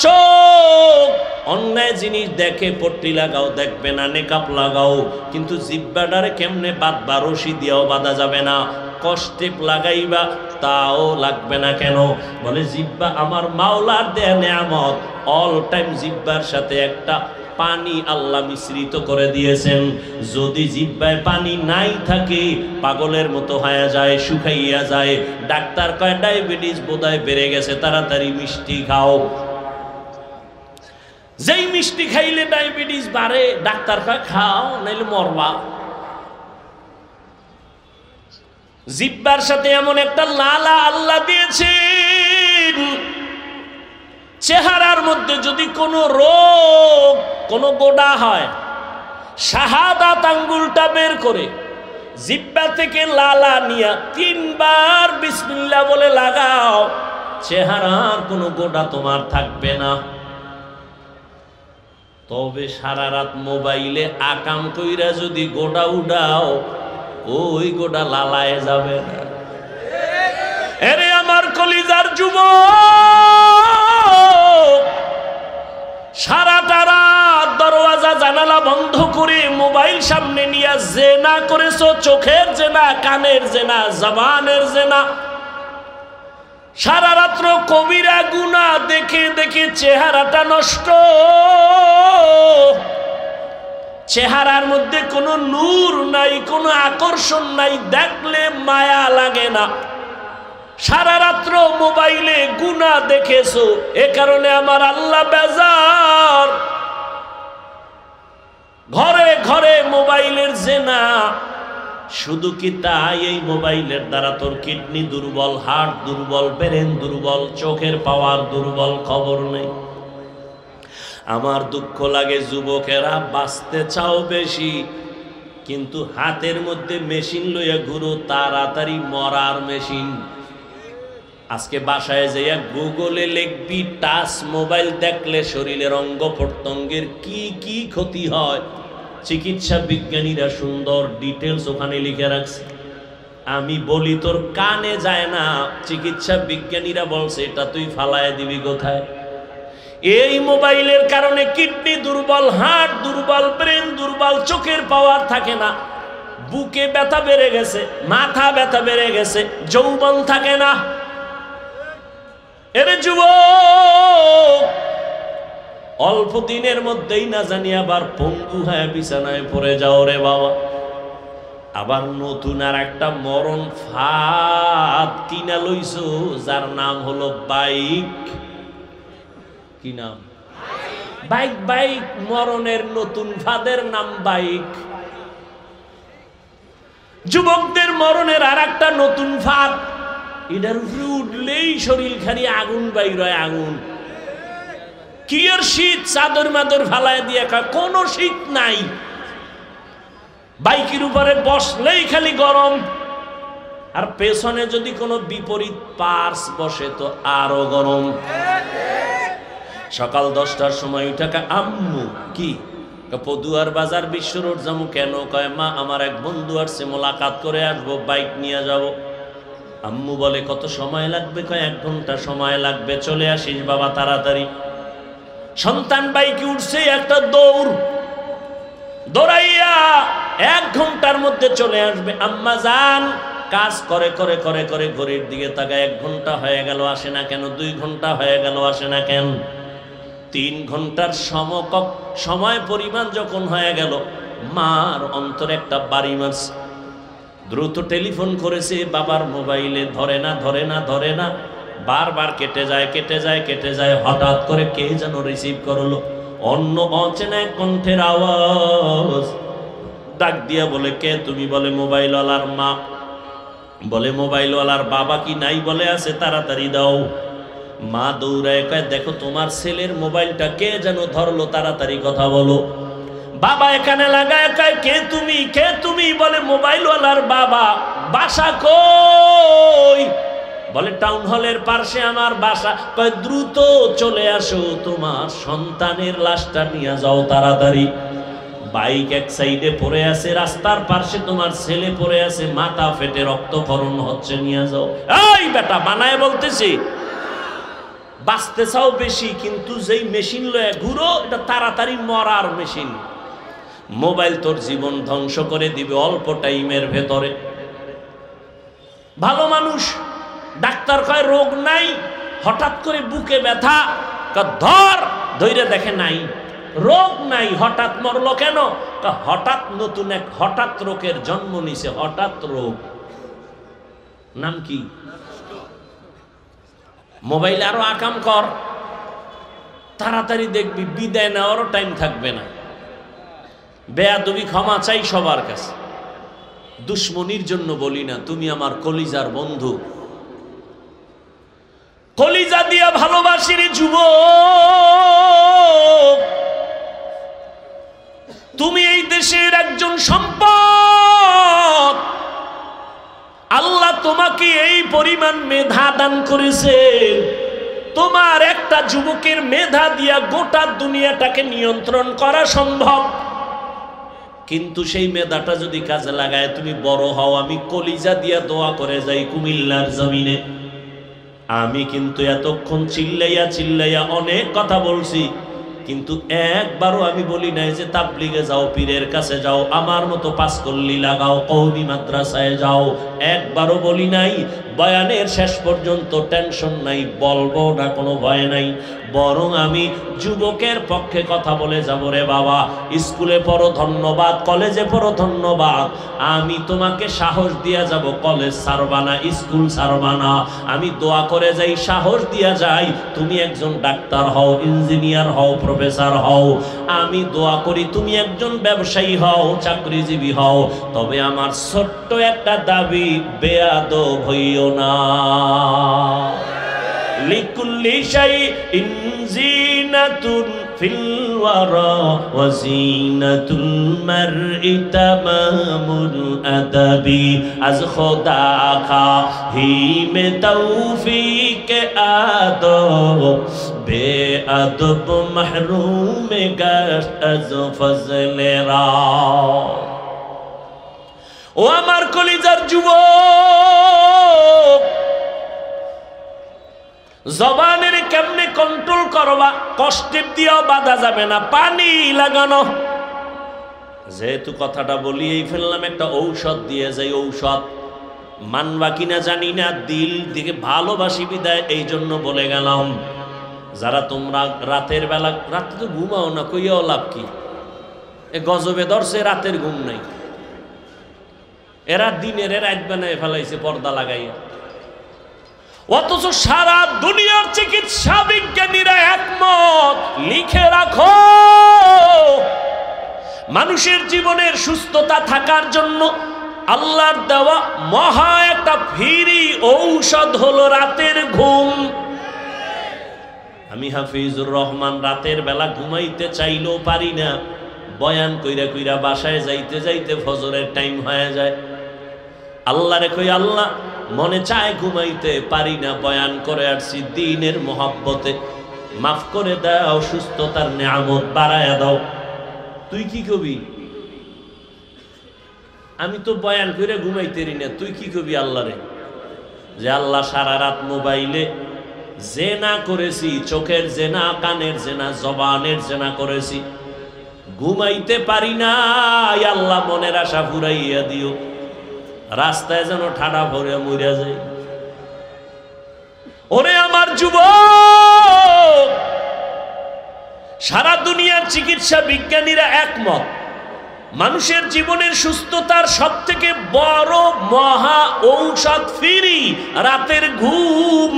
চোখ অন্যায় জিনিস দেখে পট্টি লাগাও, দেখবে না, নেকাপ লাগাও। কিন্তু জিহ্বাটারে কেমনে বাঁধবা? রশি দিয়েও বাঁধা যাবে না। কষ্টে লাগাইবা, তাও লাগবে না। কেন? বলে জিহ্বা আমার মাওলার দেয়া নেয়ামত। অল টাইম জিহ্বার সাথে একটা পানি আল্লাহ মিশ্রিত করে দিয়েছেন। যদি জিহ্বায় পানি নাই থাকে পাগলের মতো হয়ে যায়, শুকাইয়া যায়। ডাক্তার কয় ডায়াবেটিস বোধহয় বেড়ে গেছে, তাড়াতাড়ি মিষ্টি খাও। যেই মিষ্টি খাইলে ডায়াবেটিস বাড়ে, ডাক্তার কয় খাও নাইলে মরবা। জিহ্বার সাথে এমন একটা লালা আল্লাহ দিয়েছেন, চেহারার মধ্যে যদি কোনো রোগ, কোনো গোডা হয়, শাহাদাত আঙ্গুলটা বের করে জিহ্বা থেকে লালা নিয়া 3 বার বিসমিল্লাহ বলে লাগাও, চেহারার কোনো গোডা তোমার থাকবে না। তবে সারা রাত মোবাইলে আকাম কইরা যদি গোডা উড়াও, ওই গোডা লালায় যাবে না। এরে আমার কলিজার যুবক, সারাটা রাত দরওয়াজা জানালা বন্ধ করে মোবাইল সামনে নিয়ে জেনা করেছো, চোখের জেনা, কানের জেনা, জবানের জেনা। সারা রাত্র কবিরা গুনাহ দেখে দেখে চেহারাটা নষ্ট, চেহারার মধ্যে কোনো নূর নাই, কোনো আকর্ষণ নাই, দেখলে মায়া লাগে না। সারা রাত্র মোবাইলে গুনাহ দেখেছো, এ কারণে আমার আল্লাহ বেজার। ঘরে ঘরে মোবাইলের জেনা। শুধু কি তাই? এই মোবাইলের দ্বারা তোর কিডনি দুর্বল, হার্ট দুর্বল, ব্রেন দুর্বল, চোখের পাওয়ার দুর্বল, খবর নেই। আমার দুঃখ লাগে যুবকেরা বাঁচতে চাও বেশি, কিন্তু হাতের মধ্যে মেশিন লইয়া ঘুরো, তাড়াতাড়ি মরার মেশিন। আজকে বাসায় যাইয়া গুগলে লিখবি টাচ মোবাইল দেখলে শরীরের অঙ্গ প্রত্যঙ্গের কি কি ক্ষতি হয়, চিকিৎসা বিজ্ঞানীরা সুন্দর ডিটেলস ওখানে লিখে রাখছে। আমি বলি তোর কানে যায় না, চিকিৎসা বিজ্ঞানীরা বলছে এটা তুই ফালায় দিবি কোথায়? এই মোবাইলের কারণে কিডনি দুর্বল, হার্ট দুর্বল, ব্রেন দুর্বল, চোখের পাওয়ার থাকে না, বুকে ব্যথা বেড়ে গেছে, মাথা ব্যথা বেড়ে গেছে, যৌবন থাকে না। এরে যুবক, অল্প দিনের মধ্যেই না জানি আবার পঙ্গু হয়ে বিছানায় পড়ে যাও রে বাবা। আবার নতুন আর একটা মরণ ফাঁদ কিনা লইছো, যার নাম হলো বাইক। কি নাম? বাইক। বাইক মরণের নতুন ফাঁদের নাম বাইক। যুবকদের মরণের আর একটা নতুন ফাঁদ, এটার উপরে উঠলেই শরীর খালি আগুন বাইর হয়, আগুন। কি আর শীত? চাদর মাদর ফালায় দিয়ে কোনো শীত নাই। বাইকের উপরে বসলেই খালি গরম, আর পেছনে যদি কোনো বিপরীত পার্স বসে তো আরো গরম। সকাল 10টার সময় উঠাকা আম্মু কি পদুয়ার বাজার বিশ্ব রোড যাবো। কেন? কয় মা আমার এক বন্ধু আসছে, মোলাকাত করে আসবো, বাইক নিয়ে যাব। আম্মু বলে কত সময় লাগবে? কয় 1 ঘন্টা সময় লাগবে। চলে আসিস বাবা তাড়াতাড়ি। সন্তান বাইকে উঠছে, একটা দৌড়, দৌড়াইয়া 1 ঘন্টার মধ্যে চলে আসবে। আম্মা যান কাজ করে করে করে করে ঘড়ির দিকে তাকায়, 1 ঘন্টা হয়ে গেল আসে না কেন? 2 ঘন্টা হয়ে গেল আসে না কেন? 3 ঘন্টার সময় পরিমাণ যখন হয়ে গেল, মার অন্তরে একটা বাড়ি মারছে। দ্রুত টেলিফোন করেছে, বাবার মোবাইলে ধরে না ধরে না ধরে না, বারবার কেটে যায় কেটে যায় কেটে যায়। হঠাৎ করে কে যেন রিসিভ করলো, অন্য অচেনা কণ্ঠের আওয়াজ। ডাক দিয়া বলে কে তুমি? বলে মোবাইলওয়ালার মা। বলে মোবাইলওয়ালার বাবা কি নাই? বলে আছে, তাড়াতাড়ি দাও। মা দৌড়ায় কয় দেখো তোমার ছেলের মোবাইলটা কে যেন ধরলো, তাড়াতাড়ি কথা বলো। বাবা এখানে লাগায় কয় কে তুমি? কে তুমি? বলে মোবাইলওয়ালার বাবা। বাসা কই? বলে টাউন হলের পাশে আমার বাসা। কয় দ্রুত চলে আসো, তোমার সন্তানের লাশটা নিয়ে যাও তাড়াতাড়ি। বাইক এক সাইডে পড়ে আছে, রাস্তার পাশে তোমার ছেলে পড়ে আছে, মাথা ফেটে রক্তক্ষরণ হচ্ছে, নিয়ে যাও। এই বেটা, বানায় বলতেছি, বাঁচতে চাও বেশি, কিন্তু যেই মেশিন লয়ে ঘুরো এটা তাড়াতাড়ি মরার মেশিন। মোবাইল তোর জীবন ধ্বংস করে দিবে অল্প টাইমের ভেতরে। ভালো মানুষ, ডাক্তার কয় রোগ নাই, হঠাৎ করে বুকে ব্যথা, ধরে দেখে নাই, রোগ নাই, হঠাৎ মরলো কেন? হঠাৎ নতুন এক হঠাৎ রোগের জন্ম নিছে। হঠাৎ রোগ নাম কি? মোবাইলে আরো আকাম কর, তাড়াতাড়ি দেখবি বিদায় নেওয়ারও টাইম থাকবে না। বেয়াদবি ক্ষমা চাই সবার কাছে, দুশ্মনির জন্য বলি না, তুমি আমার কলিজার বন্ধু, কলিজা দিয়া ভালোবাসির যুবক, তুমি এই দেশের একজন সম্পদ। আল্লাহ তোমাকে এই পরিমাণ মেধা দান করেছে, তোমার একটা যুবকের মেধা দিয়া গোটা দুনিয়াটাকে নিয়ন্ত্রণ করা সম্ভব। কিন্তু সেই মেধাটা যদি কাজে লাগায় তুমি বড় হও, আমি কলিজা দিয়া দোয়া করে যাই কুমিল্লার জমিনে। আমি কিন্তু এতক্ষণ চিল্লাইয়া চিল্লাইয়া অনেক কথা বলছি, কিন্তু একবারও আমি বলি নাই যে তাবলিগে যাও, পীরের কাছে যাও, আমার মতো পাঁচকল্লি লাগাও, কওমি মাদ্রাসায় যাও, একবারও বলি নাই। বয়ানের শেষ পর্যন্ত টেনশন নাই, বলবো না, কোনো ভয় নাই। বরং আমি যুবকের পক্ষে কথা বলে যাব, রে বাবা, স্কুলে পড়ো ধন্যবাদ, কলেজে পড়ো ধন্যবাদ, আমি তোমাকে সাহস দিয়া যাব, কলেজ ছাড়বা না, স্কুল ছাড়বা না। আমি দোয়া করে যাই, সাহস দিয়া যাই, তুমি একজন ডাক্তার হও, ইঞ্জিনিয়ার হও, প্রফেসর হও। আমি দোয়া করি তুমি একজন ব্যবসায়ী হও, চাকরিজীবী হও। তবে আমার ছোট্ট একটা দাবি, বেয়াদব হইও না। লিকুল্লি শাইইন জিনাতুন ফিল ওয়ারা ওয়া জিনাতুল মারই তামামুল আদাবি। আজ খোদা খাহি মে তৌফিক আদব, বেআদব মাহরুম গাশত আজ ফজলে রা। ও আমার কলিজার যুবক, জবানের কেমনে কন্ট্রোল করবা? কষ্টের দিয়েও বাধা যাবে না, পানি লাগানো। যেহেতু কথাটা বলিয়েই ফেললাম, একটা ঔষধ দিয়ে যাই। ঔষধ মানবা কিনা জানি না, দিল দিকে ভালোবাসি বিদায় এই জন্য বলে গেলাম। যারা তোমরা রাতের বেলা, রাতে তো ঘুমাও না, কইয়াও লাভ কি? এ গজবে ধরছে, রাতের ঘুম নাই। এরা দিনের রাত বানায় ফেলাইছে পর্দা লাগাইয়া। অথচ সারা দুনিয়ার চিকিৎসা বিজ্ঞানীরা একমত, লিখে রাখো, মানুষের জীবনের সুস্থতা থাকার জন্য আল্লাহর দেওয়া মহা একটা ফ্রি ঔষধ হলো রাতের ঘুম। আমি হাফিজুর রহমান রাতের বেলা ঘুমাইতে চাইলেও পারি না। বয়ান কইরা কইরা বাসায় যাইতে যাইতে ফজরের টাইম হয়ে যায়। আল্লাহরে কই, আল্লাহ মনে চায় ঘুমাইতে পারি না, বয়ান করে আসছি দ্বীনের মহব্বতে, মাফ করে দাও, সুস্থতার নিয়ামত বাড়ায়া দাও। তুই কি কবি? আমি তো বয়ান করে ঘুমাইতেরি না, তুই কি কবি আল্লাহরে? যে আল্লাহ সারা রাত মোবাইলে জেনা করেছি, চোখের জেনা, কানের জেনা, জবানের জেনা করেছি, ঘুমাইতে পারি না, আল্লাহ মনের আশা ফুরাইয়া দিও, রাস্তায় যেন ঠাডা ভরে মরিয়া যায়। ওরে আমার যুবক, সারা দুনিয়ার চিকিৎসা বিজ্ঞানীরা একমত, মানুষের জীবনের সুস্থতার সবথেকে বড় মহা ঔষধ ফ্রি রাতের ঘুম।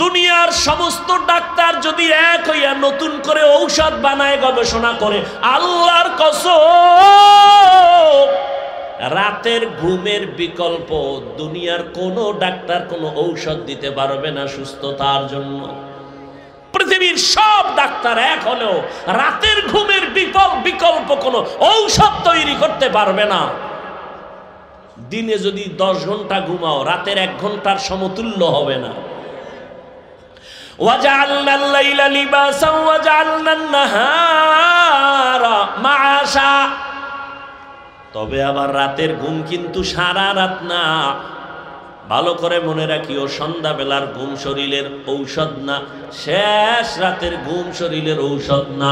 দুনিয়ার সমস্ত ডাক্তার যদি এক হইয়া নতুন করে ঔষধ বানায়, গবেষণা করে, আল্লাহর কসম, রাতের ঘুমের বিকল্প দুনিয়ার কোনো ডাক্তার কোনো ঔষধ দিতে পারবে না সুস্থতার জন্য। পৃথিবীর সব ডাক্তার এক হলেও রাতের ঘুমের বিকল্প কোনো ঔষধ তৈরি করতে পারবে না। দিনে যদি 10 ঘন্টা ঘুমাও, রাতের 1 ঘন্টার সমতুল্য হবে না। وَجَعَلْنَا اللَّيْلَ لِبَاسًا وَجَعَلْنَا النَّهَارَ মাআশা। তবে আবার রাতের ঘুম কিন্তু সারা রাত না। ভালো করে মনে রাখিও, সন্ধ্যাবেলার ঘুম শরীরের ঔষধ না, শেষ রাতের ঘুম শরীরের ঔষধ না।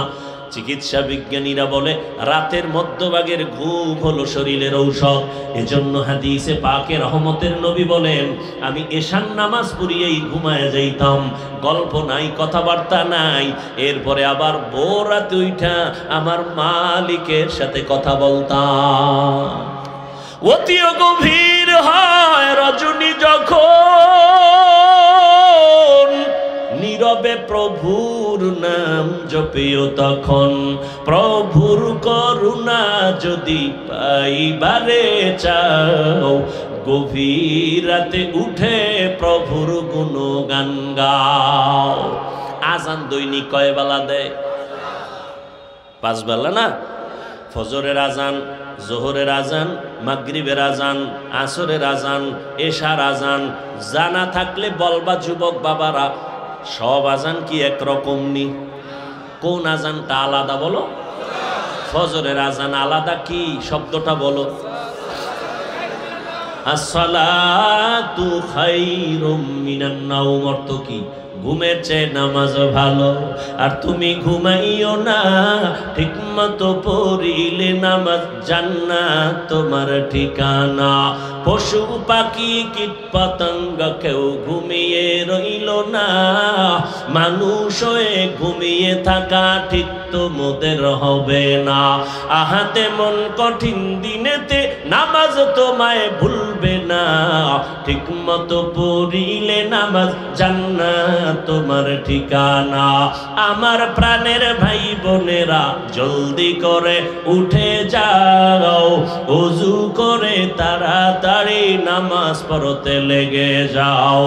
চিকিৎসা বিজ্ঞানীরা বলে রাতের মধ্যভাগের ঘুম হলো শরীরের ঔষধ। এজন্য হাদিসে পাকে রহমতের নবী বলেন, আমি এশার নামাজ পড়িয়েই ঘুমায় যাইতাম, গল্প নাই, কথাবার্তা নাই, এরপরে আবার ভোর রাতে উঠা আমার মালিকের সাথে কথা বলতাম। অতি গভীর হয় রজনী যখন, নীরবে প্রভুর নাম জপিও তখন। প্রভুর করুণা যদি পাইবারে চাও, গভীর রাতে উঠে প্রভুর গুণগান গাও। আজান দৈনিক কয় বেলা দেয়? 5 বেলা না? ফজরের আজান, জোহরের আজান, মাগরিবের আজান, আসরের আজান, এশার আজান। জানা থাকলে বলবা যুবক বাবারা, সব আজান কি একরকম নি? কোন আজানটা আলাদা বলো? ফজরের আজান আলাদা, কি শব্দটা বলো? আসসালাতু খায়রুম মিনান নাওম, অর্থ কি? ঘুমের চেয়ে নামাজ ভালো। আর তুমি ঘুমাইও না, ঠিক মতো পড়িলে নামাজ জান্নাত তোমার ঠিকানা। পশু পাখি কীট পতঙ্গ কেউ ঘুমিয়ে রইল না, মানুষ হয়ে ঘুমিয়ে থাকা ঠিক তোমাদের হবে না। আহাতে মন কঠিন দিনেতে নামাজ তোমায় ভুলবে না, ঠিক মতো পড়িলে নামাজ জান্নাত তোমার ঠিকানা। আমার প্রাণের ভাই বোনেরা, জলদি করে উঠে যাও, ওযু করে তাড়াতাড়ি নামাজ পড়তে লেগে যাও।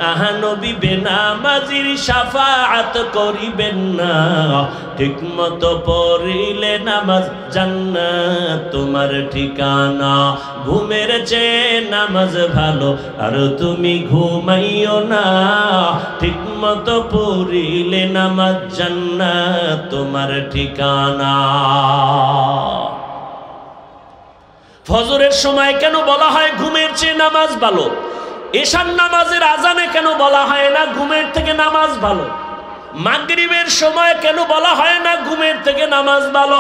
আহা নবী বেনামাজির শাফাআত করিবেন না, ঠিক মতো পড়িলে নামাজ জান্নাত তোমার ঠিকানা। ঘুমের চেয়ে নামাজ ভালো, আর তুমি ঘুমাইও না, ঠিক মতো পড়িলে নামাজ জান্নাত তোমার ঠিকানা। ফজরের সময় কেন বলা হয় ঘুমের চেয়ে নামাজ ভালো? এশার নামাজের আজানে কেন বলা হয় না ঘুমের থেকে নামাজ ভালো? মাগরিবের সময় কেন বলা হয় না ঘুমের থেকে নামাজ ভালো?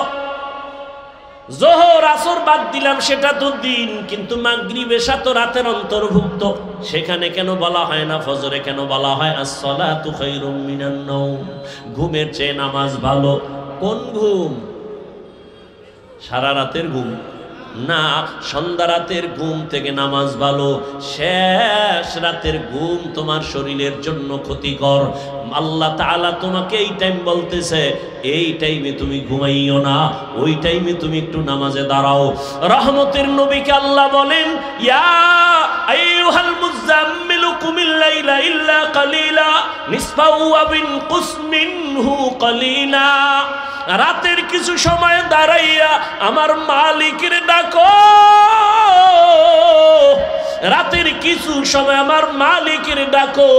জোহর আসর বাদ দিলাম, সেটা তো দিন, কিন্তু মাগরিব এশা তো রাতের অন্তর্ভুক্ত। সেখানে কেন বলা হয় না? ফজরে কেন বলা হয় আসসালাতু খায়রুম মিনান নাওম, ঘুমের চেয়ে নামাজ ভালো? কোন ঘুম? সারা রাতের ঘুম না, সন্ধ্যা রাতের ঘুম থেকে নামাজ ভালো। শেষ রাতের ঘুম তোমার শরীরের জন্য ক্ষতিকর। আল্লাহ তাআলা তোমাকে এই টাইম বলতেছে, এই টাইমে তুমি ঘুমাইও না, ওই টাইমে তুমি একটু নামাজে দাঁড়াও। রহমতের নবীকে আল্লাহ বলেন, ইয়া আইয়ুহাল মুযাম্মিলু কুমিল লাইলা ইল্লা কালিলা নিসফাহু ওয়া বিনকুস মিনহু কালিলা। রাতের কিছু সময় দাঁড়াইয়া আমার মালিকের ডাকো, রাতের কিছু সময় আমার মালিকের ডাকো।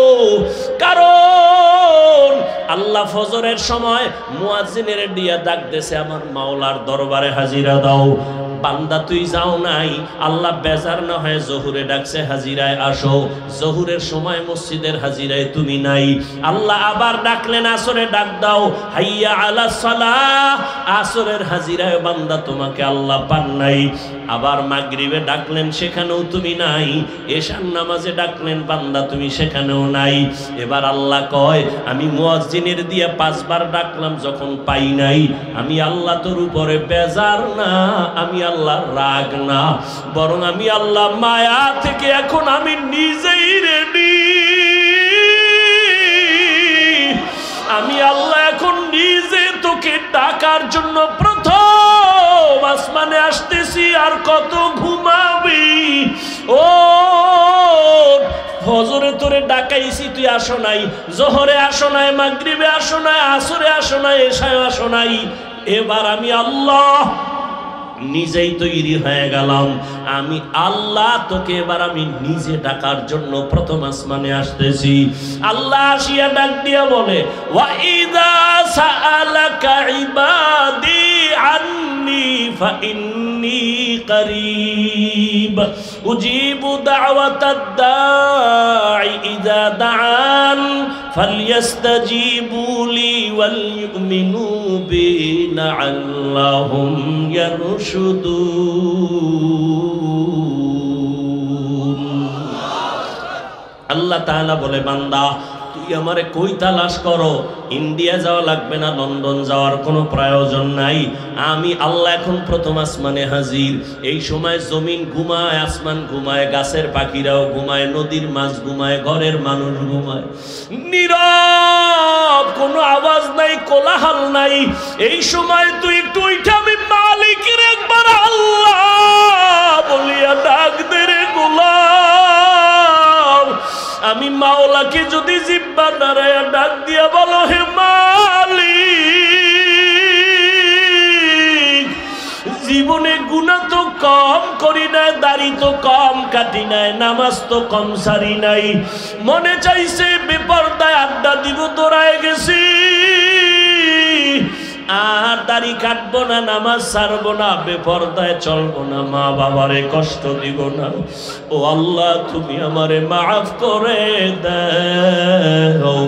কারণ আল্লাহ ফজরের সময় মুয়াজ্জিনের দিয়া ডাক দেছে, আমার মাওলার দরবারে হাজিরা দাও। বান্দা তুই যাও নাই, আল্লাহ বেজার না হয় জহুরে ডাকছে, হাজিরায় আসো। জহুরের সময় মসজিদের হাজিরায় তুমি নাই, আল্লাহ আবার ডাকলেন আসরে ডাক দাও, হাইয়া আলাস সালাহ। আসরের হাজিরায় বান্দা তোমাকে আল্লাহ পান নাই। আবার মাগরিবে ডাকলেন, সেখানেও তুমি নাই। এশার নামাজে ডাকলেন বান্দা, তুমি সেখানেও নাই। এবার আল্লাহ কয়, আমি মুয়াজ্জিনের দিয়ে 5 বার ডাকলাম, যখন পাই নাই, আমি আল্লাহ তোর উপরে বেজার না, আমি আল্লাহ রাগ না, বরং আমি আল্লাহ মায়া থেকে এখন আমি নিজেই রেডি। আমি আল্লাহ এখন নিজে তোকে ডাকার জন্য প্রথম আসমানে আসতেছি। আর কত ঘুমাবি? ও ফজরে তোরে ডাকাইছি, তুই আসো নাই, জোহরে আসো নাই, মাগরিবে আসো নাই, আসরে আসো নাই, এশায় আসো নাই। এবার আমি আল্লাহ নিজেই তৈরি হয়ে গেলাম। আমি আল্লাহ তোকে এবার আমি নিজে ডাকার জন্য প্রথম আসমানে আসতেছি। আল্লাহ আসিয়া ডাক দিয়া বলে, ওয়া ইযা সাআলাকা ইবাদি আন فإني قريب أجيب دعوة الداع إذا دعان فليستجيبوا لي وليؤمنوا بي لعلهم يرشدون আল্লাহ তাআলা বলে বান্দা তুই আমারে কই তালাশ করো ইন্ডিয়া যাওয়া লাগবে না লন্ডন যাওয়ার কোনো প্রয়োজন নাই আমি আল্লাহ এখন প্রথম আসমানে হাজির এই সময় জমিন ঘুমায় আসমান ঘুমায় গাছের পাখিরাও ঘুমায় নদীর মাছ ঘুমায় ঘরের মানুষ ঘুমায় নীরব কোনো আওয়াজ নাই কোলাহল নাই এই সময় তুই একটু উঠে আমি মালিকের একবার আল্লাহ বলিয়া ডাক দে রে গোলাম আমি মাওলাকে যদি জিব্বা নাড়ায়া ডাক দিয়া বলো হে মালিক জীবনে গুনাহ তো কম করি নাই দাড়ি তো কম কাটি নাই নামাজ তো কম সারি নাই মনে চাইছে বেপরদায় আড্ডা দিব দৌড়ায় গেছি আর দাড়ি কাটবো না নামাজ ছাড়বো না বেপরদায় চলবো না মা বাবারে কষ্ট দিব না ও আল্লাহ তুমি আমারে মাফ করে দাও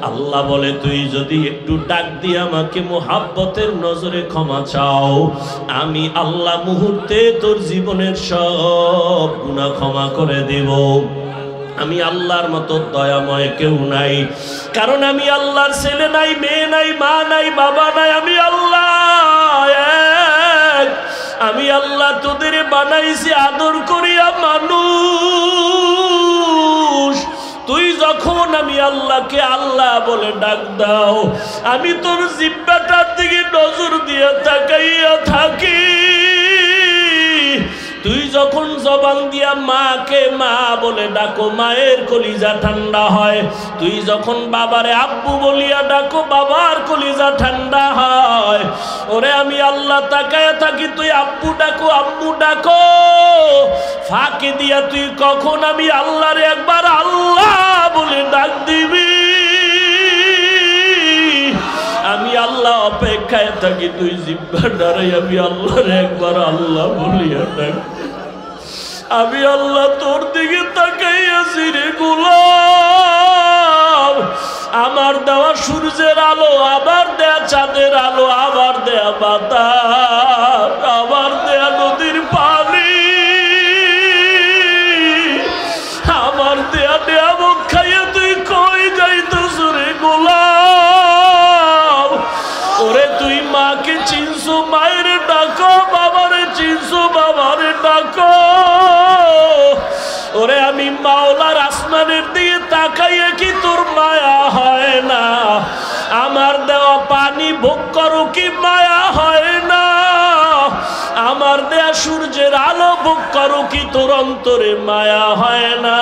আল্লাহ বলে তুই যদি একটু ডাক দিয়ে আমাকে মোহাব্বতের নজরে ক্ষমা চাও আমি আল্লাহ মুহূর্তে তোর জীবনের সব গুনাহ ক্ষমা করে দেব আমি আল্লাহর মতো দয়াময় কেউ নাই কারণ আমি আল্লাহর ছেলে নাই মেয়ে নাই মা নাই বাবা নাই আমি আল্লাহ এক আমি আল্লাহ তোদের বানাইছি আদর করিয়া মানুষ তুই যখন আমি আল্লাহকে আল্লাহ বলে ডাক দাও আমি তোর জিহ্বাটার দিকে নজর দিয়ে তাকাইয়া থাকি তুই যখন জবান দিয়া মাকে মা বলে ডাকো মায়ের কলিজা ঠান্ডা হয় তুই যখন বাবারে আব্বু বলিয়া ডাকো বাবার কলিজা ঠান্ডা হয় ওরে আমি আল্লাহ তাকায়া থাকি তুই আব্বু ডাকো ফাঁকে দিয়া তুই কখন আমি আল্লাহরে একবার আল্লাহ বলে ডাক দিবি আমি আল্লাহ অপেক্ষায় থাকি তুই জিহ্বা নাড়াই আমি আল্লাহরে একবার আল্লাহ বলিয়া ডাক আমি আল্লাহ তোর দিকে তাকাইয়াছি রে গোলাম আমার দেওয়া সূর্যের আলো আবার দেয়া চাঁদের আলো আবার দেয়া বাতাস আবার দেয়া নদীর পানি আমার দেয়া নিয়ামত খাইয়া তুই কই যাইতেছ রে গোলাম ওরে তুই মাকে চিনছো মায়ের ডাকো বাবারে চিনছো বাবারে ডাকো ওরে আমি মাওলার আসমানের দিকে তাকাইয়া কি তোর মায়া হয় না আমার দেওয়া পানি ভোগ করো কি মায়া হয় না আমার দেয়া সূর্যের আলো ভোগ করো কি তোর অন্তরে মায়া হয় না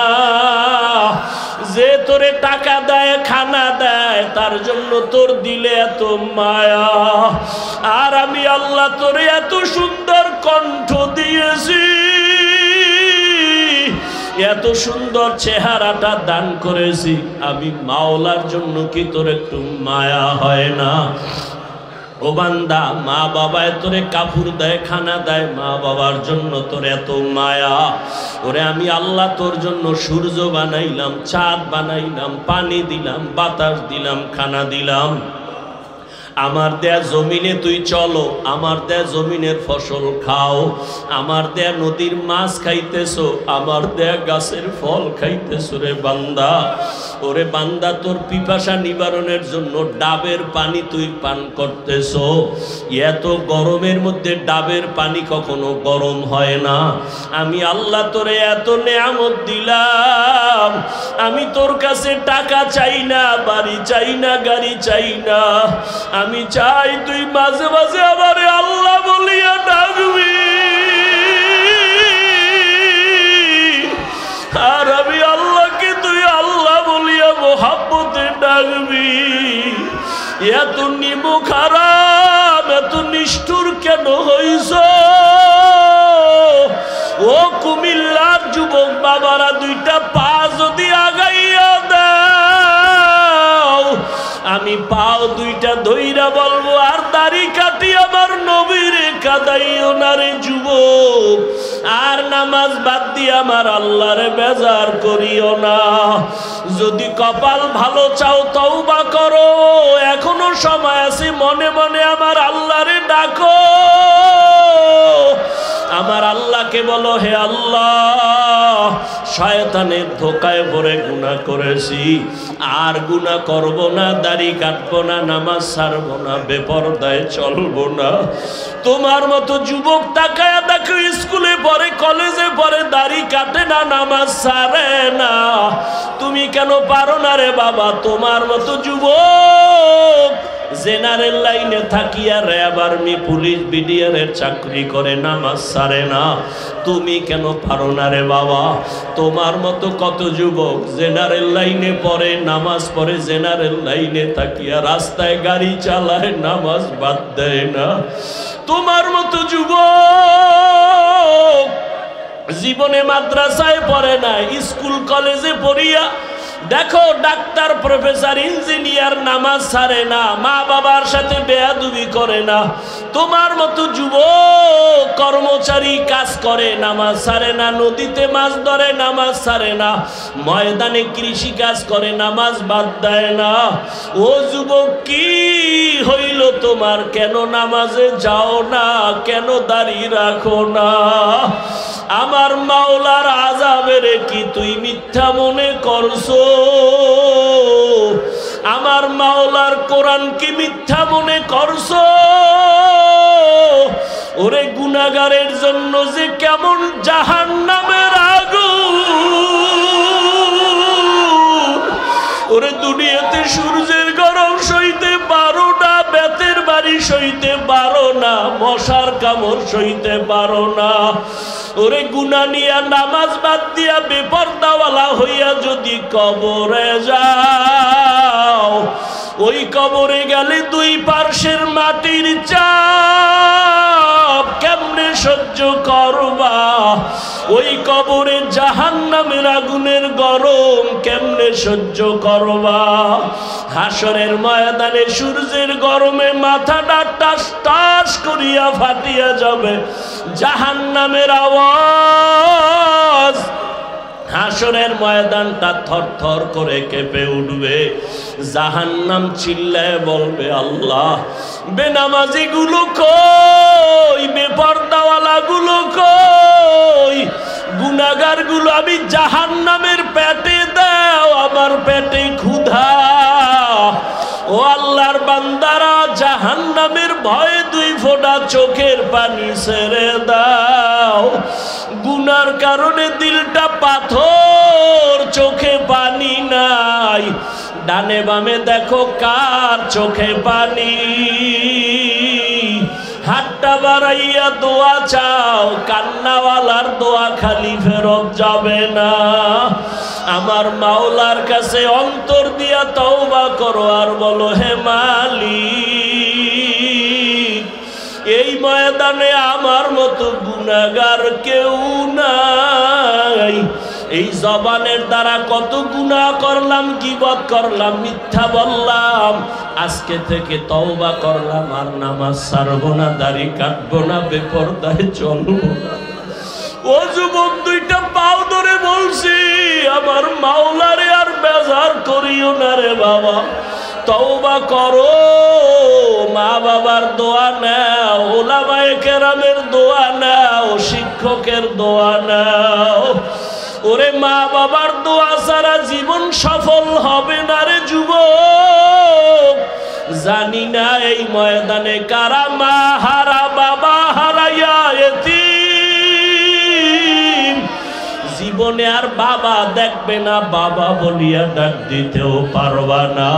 যে তোরে টাকা দেয় খানা দেয় তার জন্য তোর দিলে এত মায়া আর আমি আল্লাহ তোরে এত সুন্দর কণ্ঠ দিয়েছি এত সুন্দর চেহারাটা দান করেছি আমি মাওলার জন্য কি তোর একটু মায়া হয় না ও বান্দা মা বাবায় তোরে কাপড় দেয় খানা দেয় মা বাবার জন্য তোর এত মায়া ওরে আমি আল্লাহ তোর জন্য সূর্য বানাইলাম চাঁদ বানাইলাম পানি দিলাম বাতাস দিলাম খানা দিলাম আমার দেয়া জমিনে তুই চলো আমার দেয়া জমিনের ফসল খাও আমার দেয়া নদীর মাছ খাইতেছো আমার দেয়া গাছের ফল খাইতেছো রে বান্দা ওরে বান্দা তোর পিপাসা নিবারণের জন্য ডাবের পানি তুই পান করতেছো এত গরমের মধ্যে ডাবের পানি কখনো গরম হয় না আমি আল্লাহ তোরে এত নেয়ামত দিলাম আমি তোর কাছে টাকা চাই না বাড়ি চাই না গাড়ি চাই না আমি চাই তুই মাঝে মাঝে আমারে আল্লাহ বলিয়া ডাকবি আর আমি আল্লাহকে তুই আল্লাহ বলিয়া মোহাব্বতে ডাকবি এত নিমুখ হারাম এত নিষ্ঠুর কেন হইছ ও কুমিল্লার যুবক বাবারা দুইটা পা যদি আগাইয়া দাও আমি আমি পাও দুইটা ধইরা বলবো, আর দাড়ি কাটি আমার নবীরে কাদাইও না রে যুবক, আর নামাজ বাদ দিয়ে আমার আল্লাহরে বেজার করিও না। যদি কপাল ভালো চাও তওবা করো, এখনো সময় আছে, মনে মনে আমার আল্লাহরে ডাকো। আমার আল্লাহকে বলো, হে আল্লাহ, শয়তানের ধোকায় পড়ে গুনাহ করেছি, আর গুনাহ করব না, দাড়ি কাটবো না, নামাজ ছাড়বো না, বেপরদায় চলবো না। তোমার মতো যুবক তাকায়া দেখো, স্কুলে পড়ে, কলেজে পড়ে, দাড়ি কাটে না, নামাজ ছাড়ে না। তুমি কেন পারো না রে বাবা? তোমার মতো যুবক জেনারেল লাইনে থাকিয়া র্যাব, আর্মি, পুলিশ, বিডিআরের চাকরি করে, নামাজ ছাড়ে না। তুমি কেন পারো না রে বাবা? তোমার মতো কত যুবক জেনারেল লাইনে পড়ে, নামাজ পড়ে, জেনারেল লাইনে থাকিয়া রাস্তায় গাড়ি চালায়, নামাজ বাদ দেয় না। তোমার মতো যুবক জীবনে মাদ্রাসায় পড়ে না, স্কুল কলেজে পড়িয়া দেখো ডাক্তার, প্রফেসর, ইঞ্জিনিয়ার, নামাজ ছাড়ে না, মা বাবার সাথে বেয়াদবি করে না। তোমার মতো যুবক কর্মচারী কাজ করে, নামাজ ছাড়ে না, নদীতে মাছ ধরে, নামাজ ছাড়ে না, ময়দানে কৃষি কাজ করে, নামাজ বাদ দেয় না। ও যুবক, কি হইল তোমার? কেন নামাজে যাও না? কেন দাড়ি রাখো না? আমার মাওলার আযাবের কি তুই মিথ্যা মনে করছো? আমার মাওলার কোরআন কি মিথ্যা মনে করছো? ওরে গুনাহগারের জন্য যে কেমন জাহান্নামের আগুন, ওরে দুনিয়াতে সূর্যের গরম সইতে পারো না, বেতের বাড়ি সইতে পারো না, মশার কামড় সইতে পারো না। ওরে গুনাহ নিয়া নামাজ বাদ দিয়া বেপরদাওয়ালা হইয়া যদি কবরে যাও, ওই কবরে গেলে দুই পার্শ্বের মাটির চাপ কেমনে সহ্য করবা? ওই কবরে জাহান্নামের আগুনের গরম কেমনে সহ্য করবা? হাসরের ময়দানে সূর্যের গরমে মাথাটা টাস টাস করিয়া ফাটিয়া যাবে, জাহান্নামের আওয়াজ, হাসরের ময়দানটা থরথর করে কেঁপে উঠবে। জাহান্নাম চিল্লায় বলবে, আল্লাহ, বেনামাজি গুলো কই? বেপরদাওয়ালা গুলো কই? গুনাহগার গুলো আমি জাহান্নামের পেটে দাও, আমার পেটে ক্ষুধা। ও আল্লাহর বান্দারা, জাহান্নামের ভয়ে দুই ফোঁটা চোখের পানি ছেড়ে দাও। গুনার কারণে দিলটা পাথর, চোখে পানি নাই। ডানে বামে দেখো কার চোখে পানি। হাতটা বাড়াইয়া দোয়া চাও, কান্নাওয়ালার দোয়া খালি ফেরত যাবে না। আমার মাওলার কাছে অন্তর দিয়া তওবা করো, আর বলো, হে মালিক, এই ময়দানে আমার মতো গুনাহগার কেউ নাই। এই জবানের দ্বারা কত গুনাহ করলাম, গীবত করলাম, মিথ্যা বললাম। আজকে থেকে তওবা করলাম, আর নামাজ ছাড়বো না, দাড়ি কাটবো না, বেপরদায় চলবো না। ও যুবক, দুইটা পাও ধরে বলছি, আমার মাওলারে আর বেজার করিও না রে বাবা। তওবা করো, মা বাবার দোয়া নাও, ওলামায়ে কেরামের দোয়া নাও, শিক্ষকের দোয়া নাও। ওরে মা বাবার দোয়া ছাড়া জীবন সফল হবে না রে যুবক। জানি না এই ময়দানে কারা মা হারা, বাবা হারাইয়া এতিম, জীবনে আর বাবা দেখবে না, বাবা বলিয়া ডাক দিতেও পারবা না।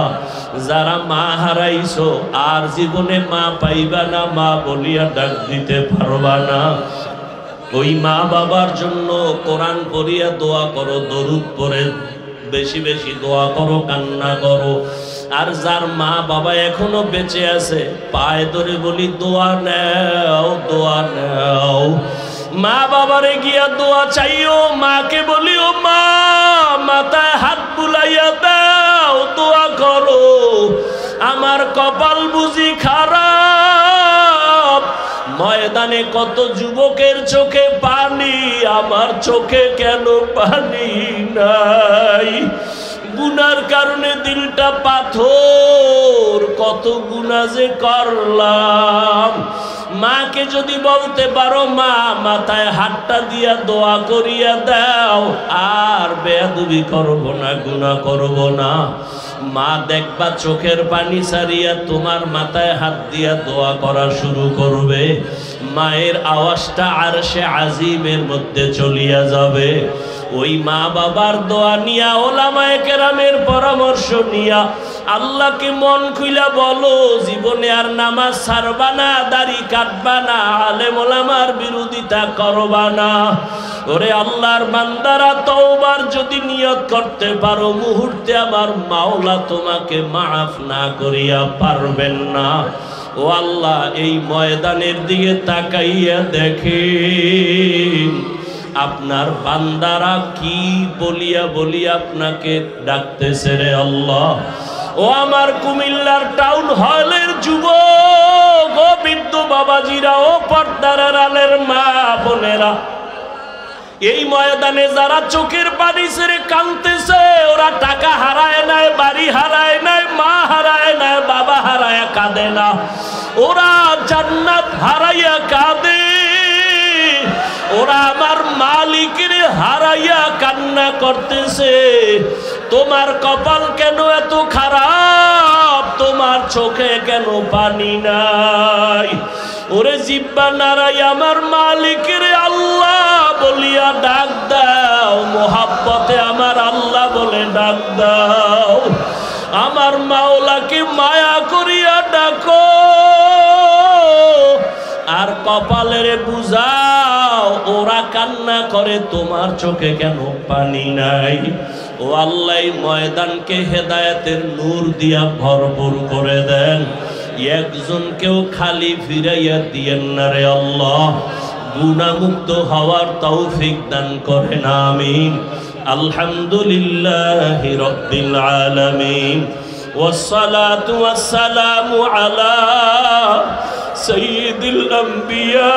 যারা মা হারাইছো আর জীবনে মা পাইবা না, মা বলিয়া ডাক দিতে পারবা না। ওই মা বাবার জন্য কোরআন পড়িয়া দোয়া করো, দরুদ পড়ে বেশি বেশি দোয়া করো, কান্না করো। আর যার মা বাবা এখনো বেঁচে আছে, পায়ে ধরে বলি, দোয়া নাও, দোয়া নাও। মা বাবারে গিয়া দোয়া চাইও, মাকে বলিও, মা মাথায় হাত বুলাইয়া দাও, দোয়া করো। আমার কপাল বুঝি খারাপ, ময়দানে কত যুবকের চোখে পানি, আমার চোখে কেন পানি নাই? গুনার কারণে দিলটা পাথর, কত গুনাহ যে করলাম। মাকে যদি বলতে পারো মা মাথায় হাতটা দিয়া দোয়া করিয়া দাও, আর বেয়াদবি করব না, গুনাহ করব না। মা দেখবা চোখের পানি ছাড়িয়া তোমার মাথায় হাত দিয়া দোয়া করা শুরু করবে। মায়ের আওয়াজটা আরশে আজিমের মধ্যে চলিয়া যাবে। ওই মা বাবার দোয়া নিয়া, ওলামায়ে কেরামের পরামর্শ নিয়া আল্লাহকে মন খুইলা বলো, জীবনে আর নামাজ ছাড়বা না, দাড়ি কাটবা না, আলেম ওলামার বিরোধিতা করবা না। ওরে আল্লাহর বান্দারা, তওবার যদি নিয়ত করতে পারো, মুহূর্তে আমার মাওলা তোমাকে মাফ না করিয়া পারবেন না। ও আল্লাহ, এই ময়দানের দিকে তাকাইয়া দেখেন আপনার বান্দারা কি বলিয়া বলিয়া আপনাকে ডাকতেছে রে আল্লাহ। ও আমার কুমিল্লার টাউন হলের যুবক, ও বৃদ্ধ বাবাজিরা, ও পর্দার আড়ালের মা বোনেরা, এই ময়দানে যারা চোখের পানি ছেড়ে কাঁদতেছে, ওরা টাকা হারায় নাই, বাড়ি হারায় নাই, মা হারায় নাই, বাবা হারায় কাঁদে না, ওরা জান্নাত হারাইয়া কাঁদে। ওরা আমার মালিকের হারাইয়া কান্না করতেছে। তোমার কপাল কেন এত খারাপ? তোমার চোখে কেন পানি নাই? ওরে জিব্বা নারাই আমার মালিকের আল্লাহ বলিয়া ডাক দাও, মোহাব্বতে আমার আল্লাহ বলে ডাক দাও। আমার মাওলাকে মায়া করিয়া ডাকো, আর কপালের বুঝাও ওরা কান্না করে, তোমার চোখে কেন পানি নাই? ও আল্লাহ, ময়দানকে হেদায়েতের নূর দিয়া ভরপুর করে দেন। একজনকেও খালি ফিরাইয়া দিয়েন না রে আল্লাহ। গুনাহমুক্ত হওয়ার তৌফিক দান করেন, আমিন। আলহামদুলিল্লাহি রাব্বিল আলামিন, ওয়াসসালাতু ওয়াসসালামু আলা সাইয়্যিদিল আম্বিয়া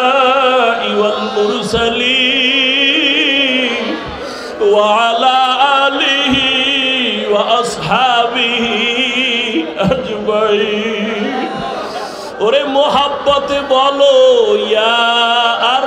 ওয়াল মুরসালিন ওয়া আলা আলিহি ওয়া আসহাবিহি আজমাইন। ওরে মোহাব্বতে বলো ইয়া আর